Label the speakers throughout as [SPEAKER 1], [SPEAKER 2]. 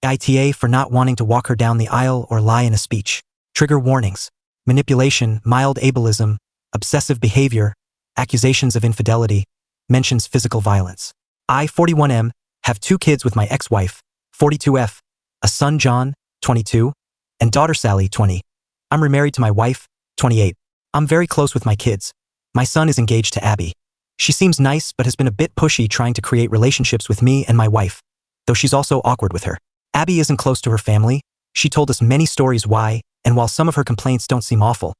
[SPEAKER 1] AITA for not wanting to walk her down the aisle or lie in a speech. Trigger warnings. Manipulation, mild ableism, obsessive behavior, accusations of infidelity, mentions physical violence. I, 41M, have 2 kids with my ex-wife, 42F, a son John, 22, and daughter Sally, 20. I'm remarried to my wife, 28. I'm very close with my kids. My son is engaged to Abby. She seems nice but has been a bit pushy trying to create relationships with me and my wife, though she's also awkward with her. Abby isn't close to her family. She told us many stories why, and while some of her complaints don't seem awful,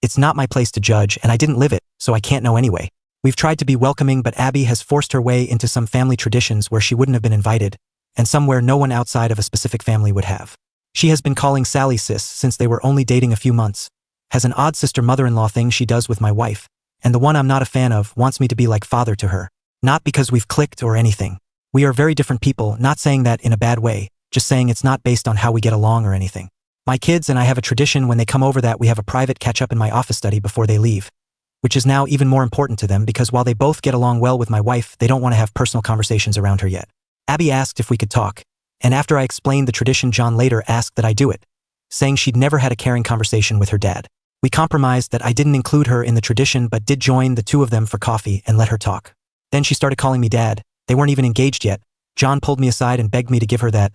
[SPEAKER 1] it's not my place to judge and I didn't live it, so I can't know anyway. We've tried to be welcoming, but Abby has forced her way into some family traditions where she wouldn't have been invited, and somewhere no one outside of a specific family would have. She has been calling Sally sis since they were only dating a few months, has an odd sister-mother-in-law thing she does with my wife, and the one I'm not a fan of wants me to be like father to her. Not because we've clicked or anything. We are very different people, not saying that in a bad way, just saying it's not based on how we get along or anything. My kids and I have a tradition when they come over that we have a private catch-up in my office study before they leave, which is now even more important to them because while they both get along well with my wife, they don't want to have personal conversations around her yet. Abby asked if we could talk, and after I explained the tradition, John later asked that I do it, saying she'd never had a caring conversation with her dad. We compromised that I didn't include her in the tradition but did join the 2 of them for coffee and let her talk. Then she started calling me dad. They weren't even engaged yet. John pulled me aside and begged me to give her that.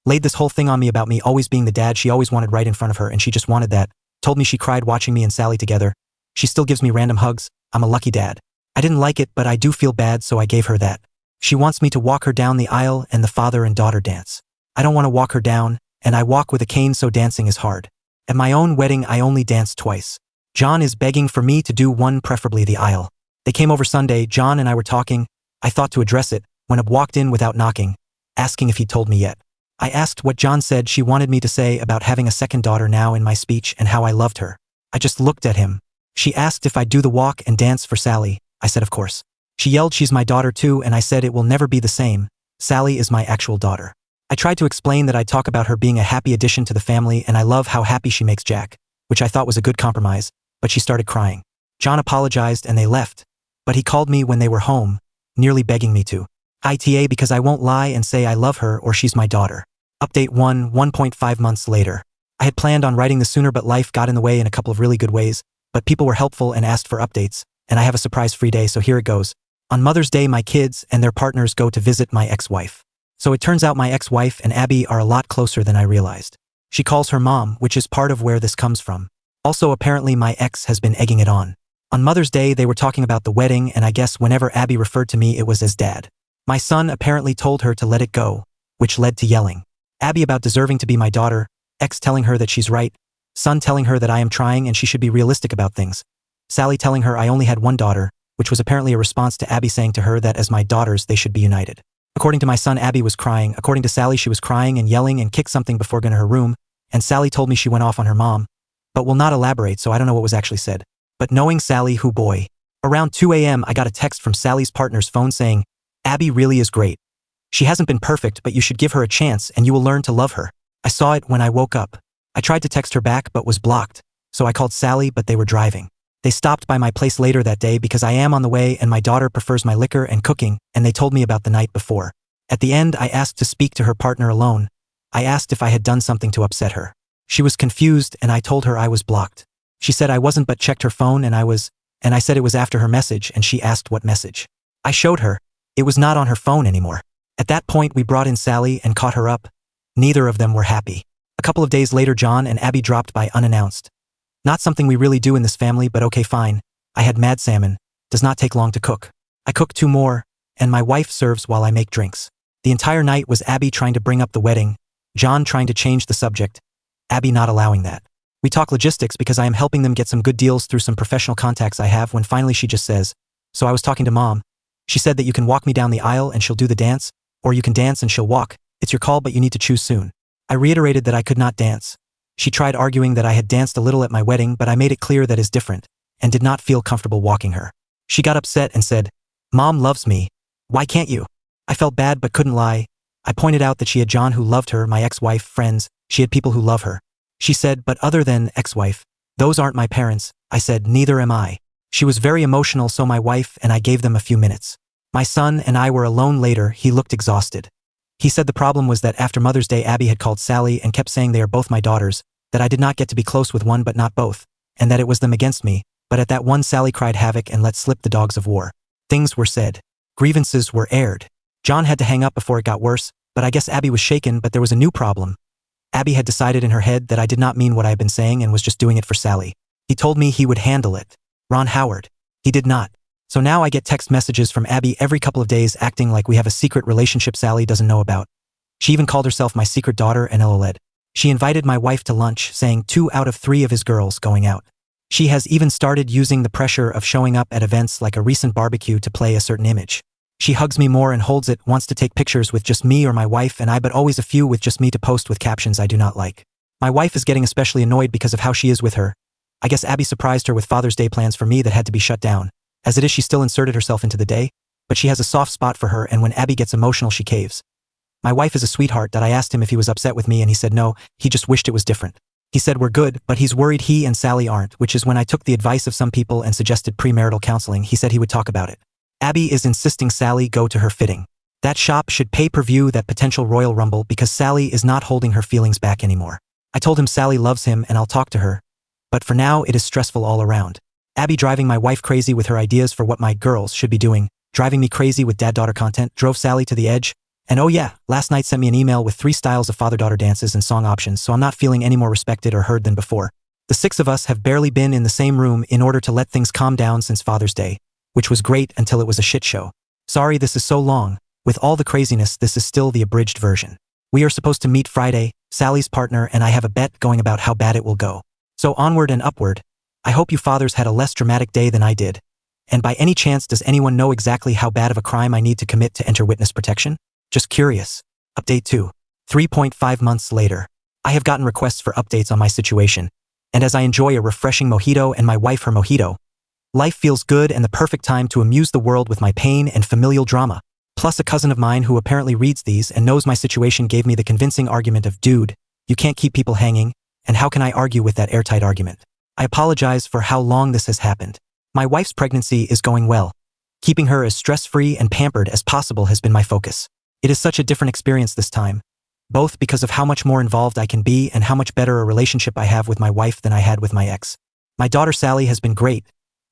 [SPEAKER 1] Laid this whole thing on me about me always being the dad she always wanted right in front of her, and she just wanted that. Told me she cried watching me and Sally together. She still gives me random hugs. I'm a lucky dad. I didn't like it, but I do feel bad, so I gave her that. She wants me to walk her down the aisle and the father and daughter dance. I don't want to walk her down, and I walk with a cane, so dancing is hard. At my own wedding, I only danced twice. John is begging for me to do one, preferably the aisle. They came over Sunday. John and I were talking. I thought to address it when Ab walked in without knocking, asking if he'd told me yet. I asked what John said she wanted me to say about having a second daughter now in my speech and how I loved her. I just looked at him. She asked if I'd do the walk and dance for Sally. I said of course. She yelled she's my daughter too, and I said it will never be the same. Sally is my actual daughter. I tried to explain that I talk about her being a happy addition to the family and I love how happy she makes Jack, which I thought was a good compromise, but she started crying. John apologized and they left, but he called me when they were home, nearly begging me to. ITA because I won't lie and say I love her or she's my daughter. Update 1.5 months later. I had planned on writing this sooner, but life got in the way in a couple of really good ways, but people were helpful and asked for updates, and I have a surprise free day, so here it goes. On Mother's Day, my kids and their partners go to visit my ex-wife. So it turns out my ex-wife and Abby are a lot closer than I realized. She calls her mom, which is part of where this comes from. Also, apparently my ex has been egging it on. On Mother's Day, they were talking about the wedding, and I guess whenever Abby referred to me, it was as dad. My son apparently told her to let it go, which led to yelling. Abby about deserving to be my daughter, ex telling her that she's right, son telling her that I am trying and she should be realistic about things, Sally telling her I only had one daughter, which was apparently a response to Abby saying to her that as my daughters they should be united. According to my son, Abby was crying. According to Sally, she was crying and yelling and kicked something before going to her room, and Sally told me she went off on her mom, but will not elaborate, so I don't know what was actually said. But knowing Sally, who boy. Around 2 a.m. I got a text from Sally's partner's phone saying, Abby really is great. She hasn't been perfect, but you should give her a chance and you will learn to love her. I saw it when I woke up. I tried to text her back but was blocked, so I called Sally, but they were driving. They stopped by my place later that day because I am on the way and my daughter prefers my liquor and cooking, and they told me about the night before. At the end, I asked to speak to her partner alone. I asked if I had done something to upset her. She was confused and I told her I was blocked. She said I wasn't but checked her phone and I said it was after her message and she asked what message. I showed her. It was not on her phone anymore. At that point, we brought in Sally and caught her up. Neither of them were happy. A couple of days later, John and Abby dropped by unannounced. Not something we really do in this family, but okay, fine. I had mad salmon. Does not take long to cook. I cook 2 more, and my wife serves while I make drinks. The entire night was Abby trying to bring up the wedding, John trying to change the subject, Abby not allowing that. We talk logistics because I am helping them get some good deals through some professional contacts I have, when finally she just says, so I was talking to mom. She said that you can walk me down the aisle and she'll do the dance, or you can dance and she'll walk. It's your call, but you need to choose soon. I reiterated that I could not dance. She tried arguing that I had danced a little at my wedding, but I made it clear that is different, and did not feel comfortable walking her. She got upset and said, Mom loves me. Why can't you? I felt bad but couldn't lie. I pointed out that she had John who loved her, my ex-wife, friends, she had people who love her. She said, but other than ex-wife, those aren't my parents. I said, neither am I. She was very emotional, so my wife and I gave them a few minutes. My son and I were alone later. He looked exhausted. He said the problem was that after Mother's Day Abby had called Sally and kept saying they are both my daughters, that I did not get to be close with one but not both, and that it was them against me, but at that one Sally cried havoc and let slip the dogs of war. Things were said. Grievances were aired. John had to hang up before it got worse, but I guess Abby was shaken, but there was a new problem. Abby had decided in her head that I did not mean what I had been saying and was just doing it for Sally. He told me he would handle it. Ron Howard. He did not. So now I get text messages from Abby every couple of days acting like we have a secret relationship Sally doesn't know about. She even called herself my secret daughter and LOL'd. She invited my wife to lunch, saying 2 out of 3 of his girls going out. She has even started using the pressure of showing up at events like a recent barbecue to play a certain image. She hugs me more and holds it, wants to take pictures with just me or my wife and I, but always a few with just me to post with captions I do not like. My wife is getting especially annoyed because of how she is with her. I guess Abby surprised her with Father's Day plans for me that had to be shut down. As it is, she still inserted herself into the day, but she has a soft spot for her, and when Abby gets emotional she caves. My wife is a sweetheart that I asked him if he was upset with me and he said no, he just wished it was different. He said we're good, but he's worried he and Sally aren't, which is when I took the advice of some people and suggested premarital counseling. He said he would talk about it. Abby is insisting Sally go to her fitting. That shop should pay-per-view that potential Royal Rumble because Sally is not holding her feelings back anymore. I told him Sally loves him and I'll talk to her. But for now it is stressful all around. Abby driving my wife crazy with her ideas for what my girls should be doing, driving me crazy with dad-daughter content, drove Sally to the edge. And oh yeah, last night sent me an email with 3 styles of father-daughter dances and song options, so I'm not feeling any more respected or heard than before. The 6 of us have barely been in the same room in order to let things calm down since Father's Day, which was great until it was a shit show. Sorry this is so long. With all the craziness, this is still the abridged version. We are supposed to meet Friday, Sally's partner and I have a bet going about how bad it will go. So onward and upward. I hope you fathers had a less dramatic day than I did. And by any chance does anyone know exactly how bad of a crime I need to commit to enter witness protection? Just curious. Update 2. 3.5 months later. I have gotten requests for updates on my situation. And as I enjoy a refreshing mojito and my wife her mojito, life feels good and the perfect time to amuse the world with my pain and familial drama. Plus a cousin of mine who apparently reads these and knows my situation gave me the convincing argument of, dude, you can't keep people hanging, and how can I argue with that airtight argument? I apologize for how long this has happened. My wife's pregnancy is going well. Keeping her as stress-free and pampered as possible has been my focus. It is such a different experience this time, both because of how much more involved I can be and how much better a relationship I have with my wife than I had with my ex. My daughter Sally has been great.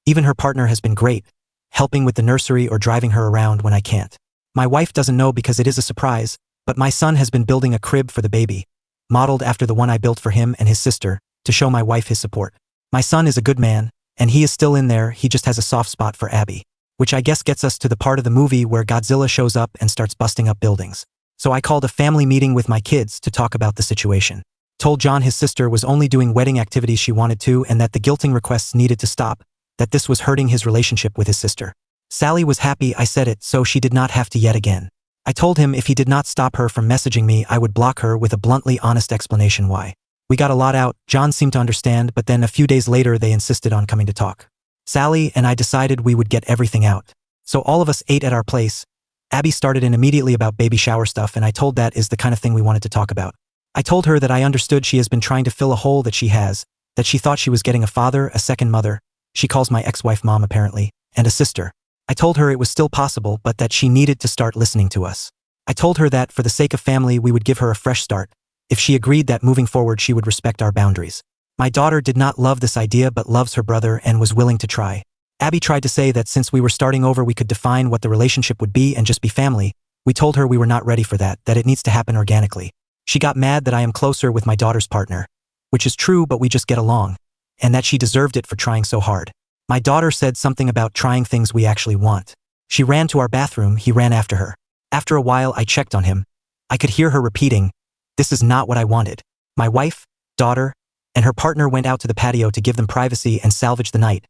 [SPEAKER 1] Even her partner has been great, helping with the nursery or driving her around when I can't. My wife doesn't know because it is a surprise, but my son has been building a crib for the baby, modeled after the one I built for him and his sister, to show my wife his support. My son is a good man, and he is still in there, he just has a soft spot for Abby. Which I guess gets us to the part of the movie where Godzilla shows up and starts busting up buildings. So I called a family meeting with my kids to talk about the situation. Told John his sister was only doing wedding activities she wanted to and that the guilting requests needed to stop, that this was hurting his relationship with his sister. Sally was happy I said it so she did not have to yet again. I told him if he did not stop her from messaging me I would block her with a bluntly honest explanation why. We got a lot out, John seemed to understand, but then a few days later they insisted on coming to talk. Sally and I decided we would get everything out. So all of us ate at our place. Abby started in immediately about baby shower stuff and I told that is the kind of thing we wanted to talk about. I told her that I understood she has been trying to fill a hole that she has, that she thought she was getting a father, a second mother, she calls my ex-wife mom apparently, and a sister. I told her it was still possible but that she needed to start listening to us. I told her that for the sake of family we would give her a fresh start. If she agreed that moving forward she would respect our boundaries. My daughter did not love this idea but loves her brother and was willing to try. Abby tried to say that since we were starting over we could define what the relationship would be and just be family. We told her we were not ready for that it needs to happen organically. She got mad that I am closer with my daughter's partner, which is true but we just get along, and that she deserved it for trying so hard. My daughter said something about trying things we actually want. She ran to our bathroom, he ran after her. After a while I checked on him. I could hear her repeating, "This is not what I wanted." My wife, daughter, and her partner went out to the patio to give them privacy and salvage the night.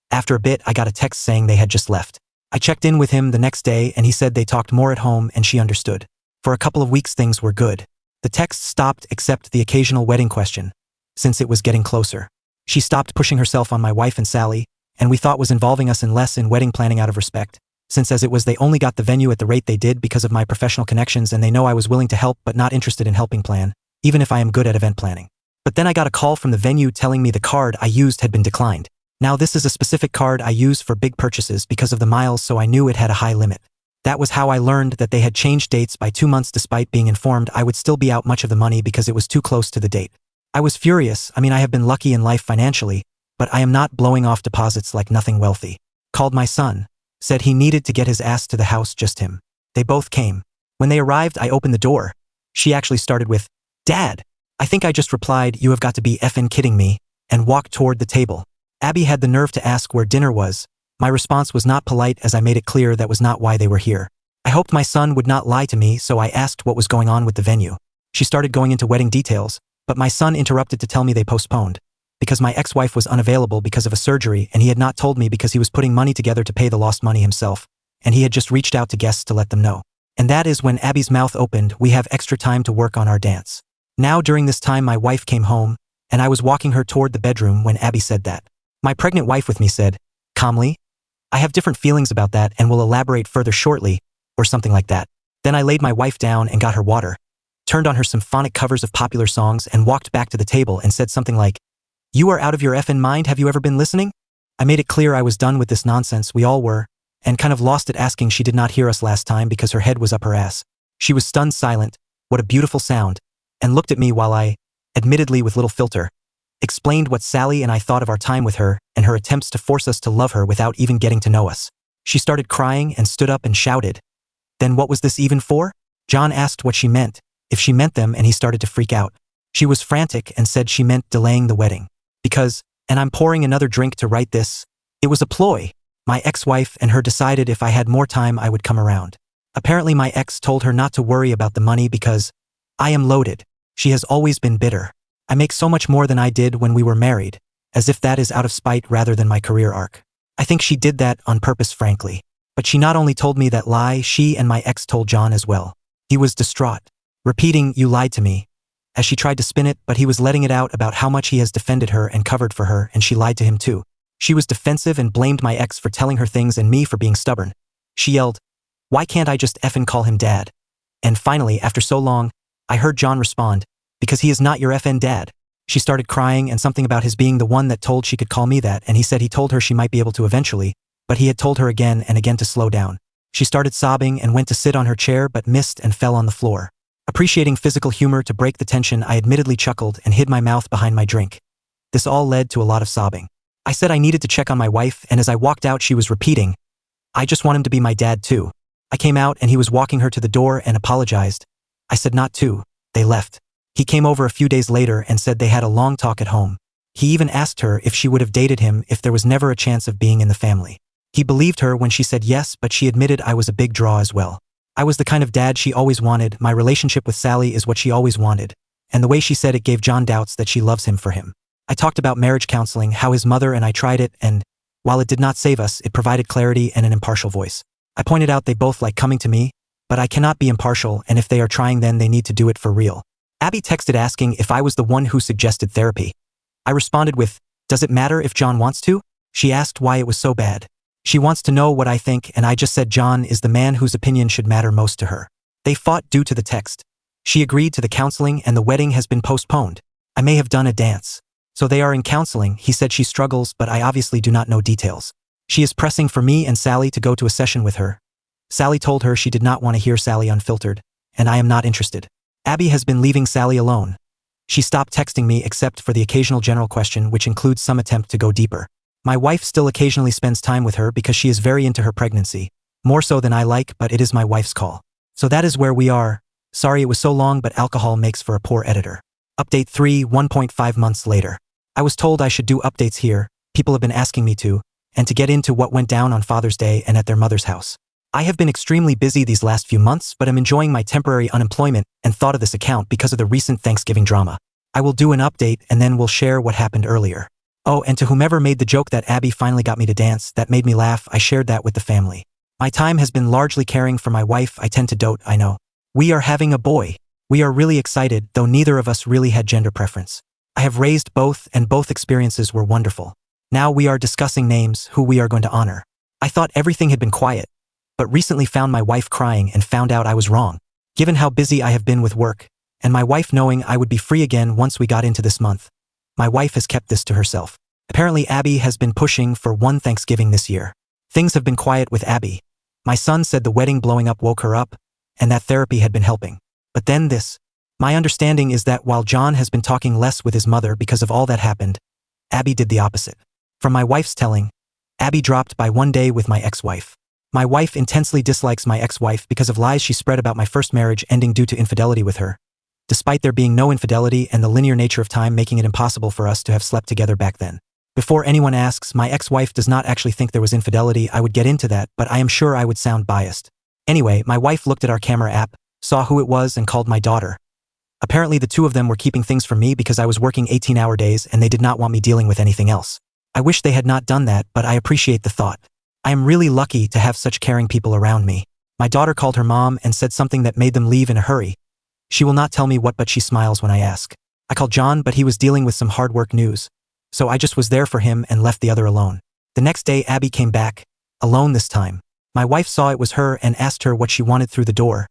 [SPEAKER 1] After a bit I got a text saying they had just left. I checked in with him the next day and he said they talked more at home and she understood. For a couple of weeks things were good. The text stopped except the occasional wedding question, since it was getting closer. She stopped pushing herself on my wife and Sally, and we thought was involving us less in wedding planning out of respect, since as it was they only got the venue at the rate they did because of my professional connections and they know I was willing to help but not interested in helping plan, even if I am good at event planning. But then I got a call from the venue telling me the card I used had been declined. Now this is a specific card I use for big purchases because of the miles so I knew it had a high limit. That was how I learned that they had changed dates by 2 months despite being informed I would still be out much of the money because it was too close to the date. I was furious. I mean, I have been lucky in life financially, but I am not blowing off deposits like nothing wealthy. Called my son. Said he needed to get his ass to the house, just him. They both came. When they arrived, I opened the door. She actually started with, "Dad." I think I just replied, "You have got to be effing kidding me," and walked toward the table. Abby had the nerve to ask where dinner was. My response was not polite as I made it clear that was not why they were here. I hoped my son would not lie to me, so I asked what was going on with the venue. She started going into wedding details, but my son interrupted to tell me they postponed. Because my ex-wife was unavailable because of a surgery and he had not told me because he was putting money together to pay the lost money himself, and he had just reached out to guests to let them know. And that is when Abby's mouth opened, "We have extra time to work on our dance." Now during this time my wife came home, and I was walking her toward the bedroom when Abby said that. My pregnant wife with me said, calmly, "I have different feelings about that and will elaborate further shortly," or something like that. Then I laid my wife down and got her water, turned on her symphonic covers of popular songs and walked back to the table and said something like, "You are out of your effing mind, have you ever been listening?" I made it clear I was done with this nonsense, we all were, and kind of lost it asking she did not hear us last time because her head was up her ass. She was stunned silent, what a beautiful sound, and looked at me while I, admittedly with little filter, explained what Sally and I thought of our time with her and her attempts to force us to love her without even getting to know us. She started crying and stood up and shouted, "Then what was this even for?" John asked what she meant, if she meant them, and he started to freak out. She was frantic and said she meant delaying the wedding. Because, and I'm pouring another drink to write this, it was a ploy. My ex-wife and her decided if I had more time I would come around. Apparently my ex told her not to worry about the money because I am loaded. She has always been bitter. I make so much more than I did when we were married, as if that is out of spite rather than my career arc. I think she did that on purpose, frankly. But she not only told me that lie, she and my ex told John as well. He was distraught, repeating, "You lied to me," as she tried to spin it, but he was letting it out about how much he has defended her and covered for her, and she lied to him too. She was defensive and blamed my ex for telling her things and me for being stubborn. She yelled, "Why can't I just effing call him dad?" And finally, after so long, I heard John respond, "Because he is not your effing dad." She started crying and something about his being the one that told she could call me that, and he said he told her she might be able to eventually, but he had told her again and again to slow down. She started sobbing and went to sit on her chair but missed and fell on the floor. Appreciating physical humor to break the tension, I admittedly chuckled and hid my mouth behind my drink. This all led to a lot of sobbing. I said I needed to check on my wife, and as I walked out she was repeating, "I just want him to be my dad too." I came out and he was walking her to the door and apologized. I said not to. They left. He came over a few days later and said they had a long talk at home. He even asked her if she would have dated him if there was never a chance of being in the family. He believed her when she said yes, but she admitted I was a big draw as well. I was the kind of dad she always wanted. My relationship with Sally is what she always wanted. And the way she said it gave John doubts that she loves him for him. I talked about marriage counseling, how his mother and I tried it, and while it did not save us, it provided clarity and an impartial voice. I pointed out they both like coming to me, but I cannot be impartial, and if they are trying then they need to do it for real. Abby texted asking if I was the one who suggested therapy. I responded with, "Does it matter if John wants to?" She asked why it was so bad. She wants to know what I think, and I just said John is the man whose opinion should matter most to her. They fought due to the text. She agreed to the counseling and the wedding has been postponed. I may have done a dance. So they are in counseling. He said she struggles, but I obviously do not know details. She is pressing for me and Sally to go to a session with her. Sally told her she did not want to hear Sally unfiltered, and I am not interested. Abby has been leaving Sally alone. She stopped texting me except for the occasional general question, which includes some attempt to go deeper. My wife still occasionally spends time with her because she is very into her pregnancy. More so than I like, but it is my wife's call. So that is where we are. Sorry it was so long, but alcohol makes for a poor editor. Update 3, 1.5 months later. I was told I should do updates here, people have been asking me to, and to get into what went down on Father's Day and at their mother's house. I have been extremely busy these last few months, but am enjoying my temporary unemployment and thought of this account because of the recent Thanksgiving drama. I will do an update and then we'll share what happened earlier. Oh, and to whomever made the joke that Abby finally got me to dance, that made me laugh, I shared that with the family. My time has been largely caring for my wife. I tend to dote, I know. We are having a boy. We are really excited, though neither of us really had gender preference. I have raised both, and both experiences were wonderful. Now we are discussing names, who we are going to honor. I thought everything had been quiet, but recently found my wife crying and found out I was wrong. Given how busy I have been with work, and my wife knowing I would be free again once we got into this month, my wife has kept this to herself. Apparently Abby has been pushing for one Thanksgiving this year. Things have been quiet with Abby. My son said the wedding blowing up woke her up, and that therapy had been helping. But then this. My understanding is that while John has been talking less with his mother because of all that happened, Abby did the opposite. From my wife's telling, Abby dropped by one day with my ex-wife. My wife intensely dislikes my ex-wife because of lies she spread about my first marriage ending due to infidelity with her, despite there being no infidelity and the linear nature of time making it impossible for us to have slept together back then. Before anyone asks, my ex-wife does not actually think there was infidelity. I would get into that, but I am sure I would sound biased. Anyway, my wife looked at our camera app, saw who it was, and called my daughter. Apparently the two of them were keeping things from me because I was working 18-hour days and they did not want me dealing with anything else. I wish they had not done that, but I appreciate the thought. I am really lucky to have such caring people around me. My daughter called her mom and said something that made them leave in a hurry. She will not tell me what, but she smiles when I ask. I called John, but he was dealing with some hard work news. So I just was there for him and left the other alone. The next day Abby came back, alone this time. My wife saw it was her and asked her what she wanted through the door.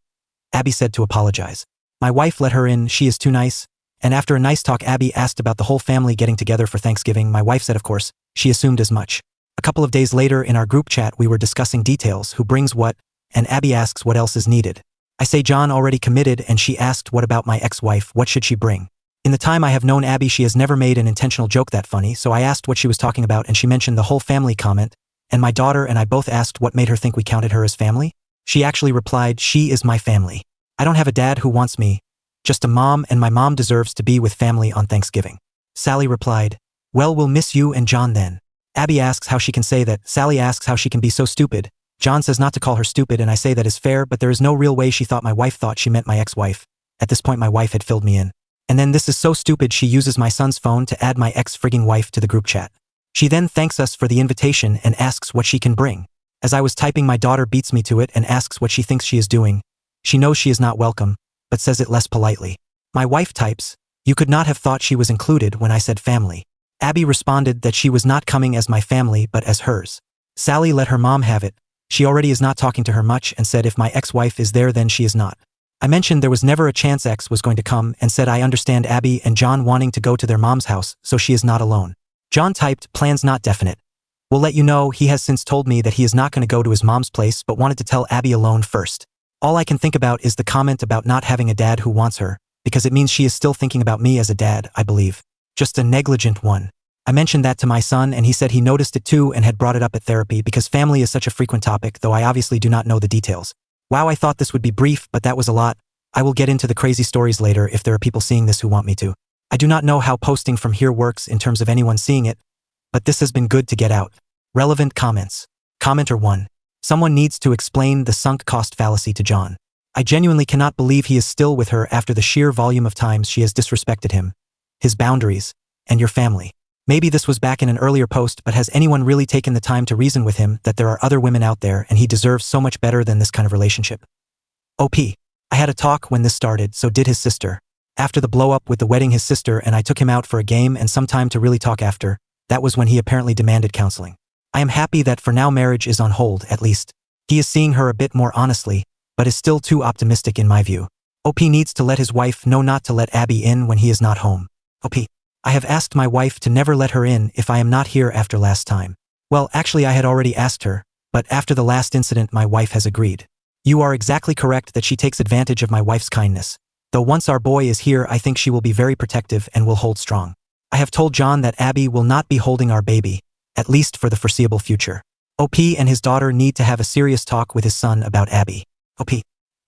[SPEAKER 1] Abby said to apologize. My wife let her in, she is too nice. And after a nice talk Abby asked about the whole family getting together for Thanksgiving. My wife said of course, she assumed as much. A couple of days later in our group chat we were discussing details, who brings what, and Abby asks what else is needed. I say John already committed and she asked what about my ex-wife, what should she bring? In the time I have known Abby she has never made an intentional joke that funny, so I asked what she was talking about and she mentioned the whole family comment, and my daughter and I both asked what made her think we counted her as family? She actually replied, she is my family. I don't have a dad who wants me, just a mom, and my mom deserves to be with family on Thanksgiving. Sally replied, well, we'll miss you and John then. Abby asks how she can say that. Sally asks how she can be so stupid. John says not to call her stupid and I say that is fair, but there is no real way she thought my wife thought she meant my ex-wife. At this point my wife had filled me in. And then this is so stupid, she uses my son's phone to add my ex-frigging wife to the group chat. She then thanks us for the invitation and asks what she can bring. As I was typing my daughter beats me to it and asks what she thinks she is doing. She knows she is not welcome, but says it less politely. My wife types, you could not have thought she was included when I said family. Abby responded that she was not coming as my family but as hers. Sally let her mom have it. She already is not talking to her much and said if my ex-wife is there then she is not. I mentioned there was never a chance X was going to come and said I understand Abby and John wanting to go to their mom's house so she is not alone. John typed, plans not definite. We'll let you know, he has since told me that he is not going to go to his mom's place but wanted to tell Abby alone first. All I can think about is the comment about not having a dad who wants her, because it means she is still thinking about me as a dad, I believe. Just a negligent one. I mentioned that to my son and he said he noticed it too and had brought it up at therapy because family is such a frequent topic, though I obviously do not know the details. Wow, I thought this would be brief, but that was a lot. I will get into the crazy stories later if there are people seeing this who want me to. I do not know how posting from here works in terms of anyone seeing it, but this has been good to get out. Relevant comments. Commenter 1. Someone needs to explain the sunk cost fallacy to John. I genuinely cannot believe he is still with her after the sheer volume of times she has disrespected him, his boundaries, and your family. Maybe this was back in an earlier post, but has anyone really taken the time to reason with him that there are other women out there and he deserves so much better than this kind of relationship? OP. I had a talk when this started, so did his sister. After the blow-up with the wedding, his sister and I took him out for a game and some time to really talk after. That was when he apparently demanded counseling. I am happy that for now marriage is on hold, at least. He is seeing her a bit more honestly, but is still too optimistic in my view. OP needs to let his wife know not to let Abby in when he is not home. OP. I have asked my wife to never let her in if I am not here after last time. Well, actually I had already asked her, but after the last incident my wife has agreed. You are exactly correct that she takes advantage of my wife's kindness. Though once our boy is here I think she will be very protective and will hold strong. I have told John that Abby will not be holding our baby, at least for the foreseeable future. OP and his daughter need to have a serious talk with his son about Abby. OP.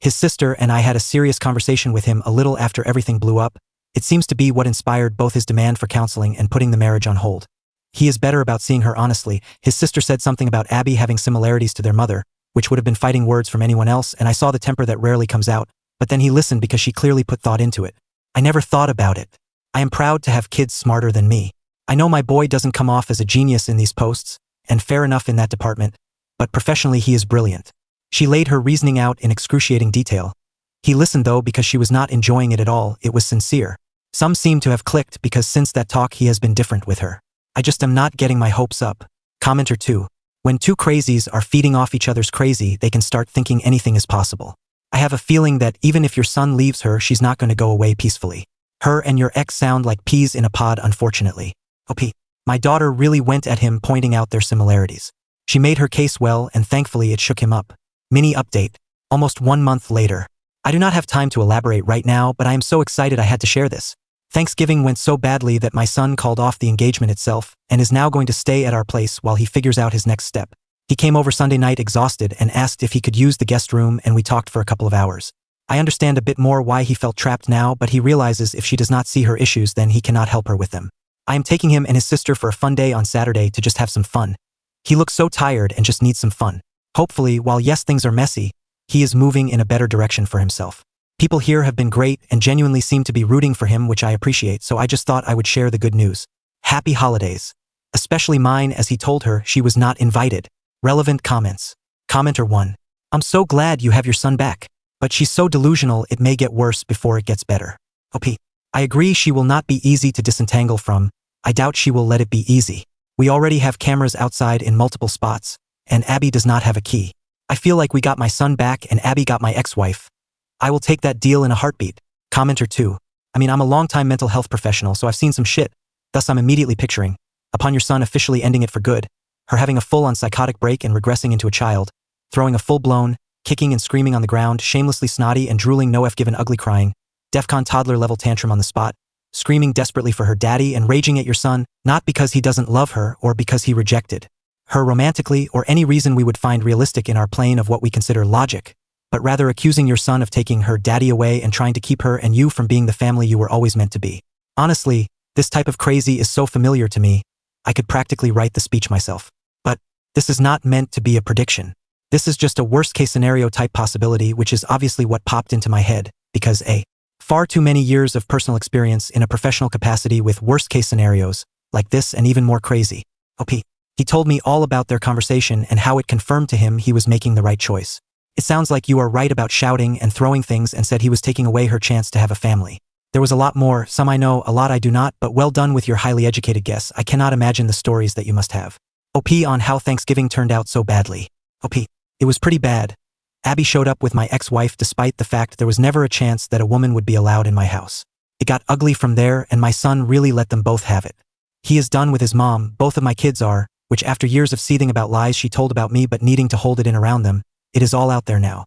[SPEAKER 1] His sister and I had a serious conversation with him a little after everything blew up. It seems to be what inspired both his demand for counseling and putting the marriage on hold. He is better about seeing her honestly. His sister said something about Abby having similarities to their mother, which would have been fighting words from anyone else, and I saw the temper that rarely comes out, but then he listened because she clearly put thought into it. I never thought about it. I am proud to have kids smarter than me. I know my boy doesn't come off as a genius in these posts, and fair enough in that department, but professionally he is brilliant. She laid her reasoning out in excruciating detail. He listened though because she was not enjoying it at all, it was sincere. Some seem to have clicked because since that talk he has been different with her. I just am not getting my hopes up. Commenter 2. When two crazies are feeding off each other's crazy, they can start thinking anything is possible. I have a feeling that even if your son leaves her, she's not going to go away peacefully. Her and your ex sound like peas in a pod, unfortunately. OP. My daughter really went at him, pointing out their similarities. She made her case well and thankfully it shook him up. Mini update. Almost 1 month later. I do not have time to elaborate right now, but I am so excited I had to share this. Thanksgiving went so badly that my son called off the engagement itself and is now going to stay at our place while he figures out his next step. He came over Sunday night exhausted and asked if he could use the guest room, and we talked for a couple of hours. I understand a bit more why he felt trapped now, but he realizes if she does not see her issues, then he cannot help her with them. I am taking him and his sister for a fun day on Saturday to just have some fun. He looks so tired and just needs some fun. Hopefully, while yes, things are messy, he is moving in a better direction for himself. People here have been great and genuinely seem to be rooting for him, which I appreciate, so I just thought I would share the good news. Happy holidays. Especially mine, as he told her she was not invited. Relevant comments. Commenter 1. I'm so glad you have your son back. But she's so delusional it may get worse before it gets better. OP. I agree she will not be easy to disentangle from. I doubt she will let it be easy. We already have cameras outside in multiple spots, and Abby does not have a key. I feel like we got my son back and Abby got my ex-wife. I will take that deal in a heartbeat. Commenter 2. I mean, I'm a long-time mental health professional, so I've seen some shit. Thus I'm immediately picturing, upon your son officially ending it for good, her having a full-on psychotic break and regressing into a child, throwing a full-blown, kicking and screaming on the ground, shamelessly snotty and drooling, no F given, ugly crying, DEFCON toddler-level tantrum on the spot, screaming desperately for her daddy and raging at your son, not because he doesn't love her or because he rejected her romantically or any reason we would find realistic in our plane of what we consider logic, but rather accusing your son of taking her daddy away and trying to keep her and you from being the family you were always meant to be. Honestly, this type of crazy is so familiar to me, I could practically write the speech myself. But this is not meant to be a prediction. This is just a worst-case scenario type possibility, which is obviously what popped into my head, because far too many years of personal experience in a professional capacity with worst-case scenarios, like this and even more crazy. OP. He told me all about their conversation and how it confirmed to him he was making the right choice. It sounds like you are right about shouting and throwing things, and said he was taking away her chance to have a family. There was a lot more, some I know, a lot I do not, but well done with your highly educated guess. I cannot imagine the stories that you must have. OP on how Thanksgiving turned out so badly. OP. It was pretty bad. Abby showed up with my ex-wife despite the fact there was never a chance that a woman would be allowed in my house. It got ugly from there, and my son really let them both have it. He is done with his mom, both of my kids are, which after years of seething about lies she told about me but needing to hold it in around them, it is all out there now.